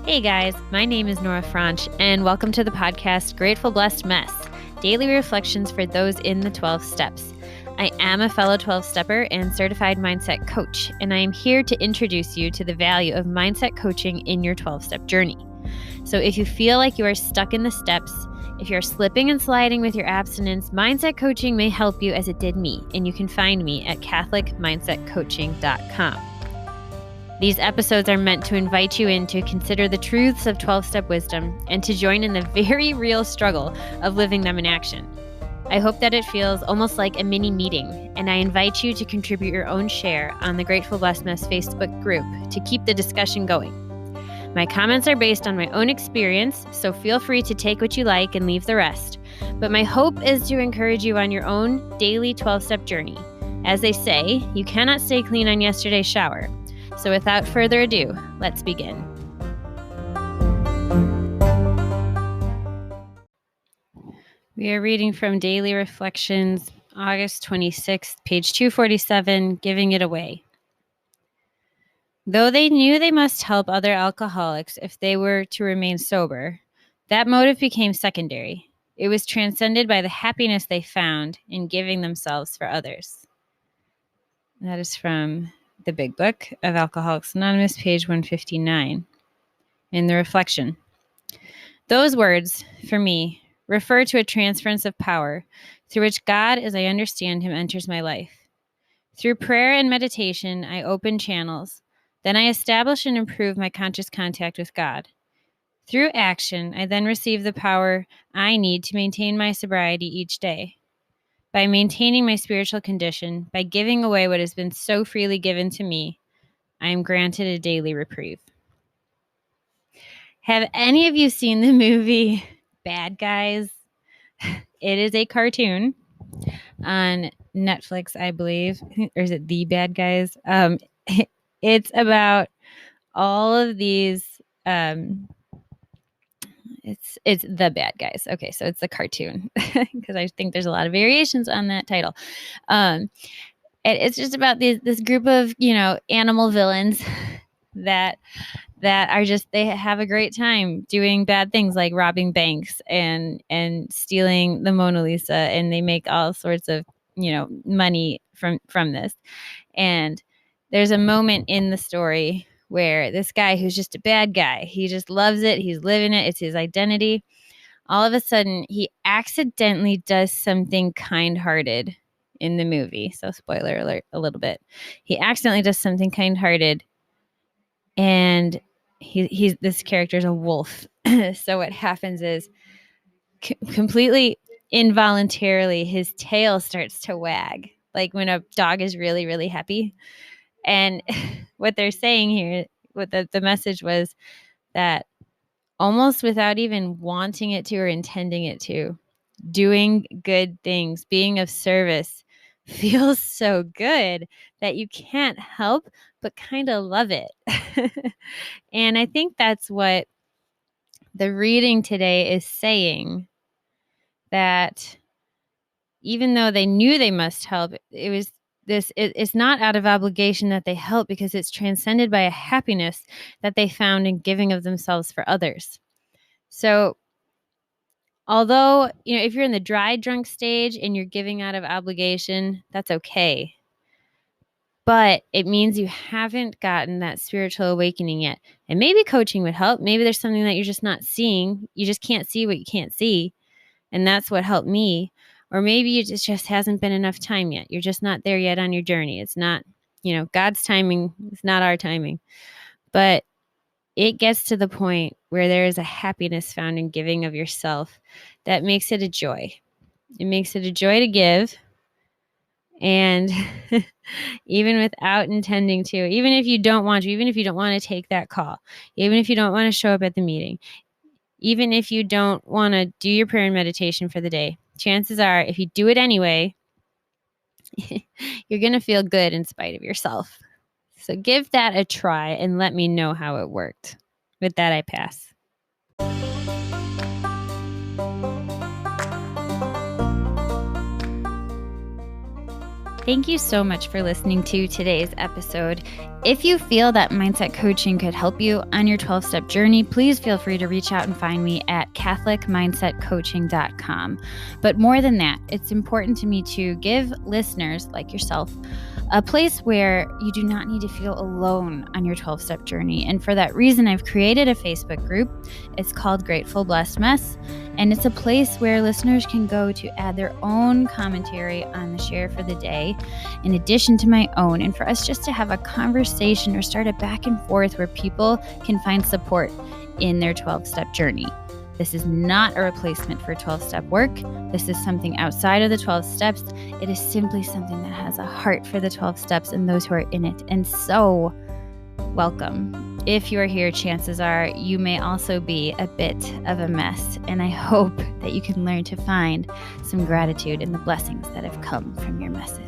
Hey guys, my name is Nora Franche, and welcome to the podcast Grateful Blessed Mess, daily reflections for those in the 12 steps. I am a fellow 12-stepper and certified mindset coach, and I am here to introduce you to the value of mindset coaching in your 12-step journey. So if you feel like you are stuck in the steps, if you're slipping and sliding with your abstinence, mindset coaching may help you as it did me, and you can find me at catholicmindsetcoaching.com. These episodes are meant to invite you in to consider the truths of 12-step wisdom and to join in the very real struggle of living them in action. I hope that it feels almost like a mini meeting, and I invite you to contribute your own share on the Grateful Blessedness Facebook group to keep the discussion going. My comments are based on my own experience, so feel free to take what you like and leave the rest. But my hope is to encourage you on your own daily 12-step journey. As they say, you cannot stay clean on yesterday's shower. So without further ado, let's begin. We are reading from Daily Reflections, August 26th, page 247, Giving It Away. Though they knew they must help other alcoholics if they were to remain sober, that motive became secondary. It was transcended by the happiness they found in giving themselves for others. That is from the Big Book of Alcoholics Anonymous, page 159. In the reflection, those words, for me, refer to a transference of power through which God, as I understand him, enters my life. Through prayer and meditation, I open channels. Then I establish and improve my conscious contact with God. Through action, I then receive the power I need to maintain my sobriety each day. By maintaining my spiritual condition, by giving away what has been so freely given to me, I am granted a daily reprieve. Have any of you seen the movie Bad Guys? It is a cartoon on Netflix, I believe. Or is it The Bad Guys? It's about all of these... It's The Bad Guys. Okay, so it's the cartoon because I think there's a lot of variations on that title. It's just about this group of animal villains that are just, they have a great time doing bad things like robbing banks and stealing the Mona Lisa, and they make all sorts of money from this. And there's a moment in the story where this guy who's just a bad guy, he just loves it, he's living it, it's his identity. All of a sudden, he accidentally does something kind-hearted in the movie. So spoiler alert a little bit. He accidentally does something kind-hearted, and he's this character is a wolf. So what happens is completely involuntarily, his tail starts to wag, like when a dog is really, really happy. And what they're saying here, what the message was, that almost without even wanting it to or intending it to, doing good things, being of service feels so good that you can't help but kind of love it. And I think that's what the reading today is saying, that even though they knew they must help, it's not out of obligation that they help, because it's transcended by a happiness that they found in giving of themselves for others. So although, if you're in the dry drunk stage and you're giving out of obligation, that's okay. But it means you haven't gotten that spiritual awakening yet. And maybe coaching would help. Maybe there's something that you're just not seeing. You just can't see what you can't see. And that's what helped me. Or maybe it just hasn't been enough time yet. You're just not there yet on your journey. It's not, God's timing. It's not our timing. But it gets to the point where there is a happiness found in giving of yourself that makes it a joy. It makes it a joy to give. And even without intending to, even if you don't want to, even if you don't want to take that call, even if you don't want to show up at the meeting, even if you don't want to do your prayer and meditation for the day, chances are, if you do it anyway, you're going to feel good in spite of yourself. So give that a try and let me know how it worked. With that, I pass. Thank you so much for listening to today's episode. If you feel that mindset coaching could help you on your 12-step journey, please feel free to reach out and find me at catholicmindsetcoaching.com. But more than that, it's important to me to give listeners like yourself a place where you do not need to feel alone on your 12-step journey. And for that reason, I've created a Facebook group. It's called Grateful Blessed Mess. And it's a place where listeners can go to add their own commentary on the share for the day, in addition to my own, and for us just to have a conversation or start a back and forth where people can find support in their 12-step journey. This is not a replacement for 12-step work. This is something outside of the 12 steps. It is simply something that has a heart for the 12 steps and those who are in it. And so, welcome. If you are here, chances are you may also be a bit of a mess. And I hope that you can learn to find some gratitude in the blessings that have come from your messes.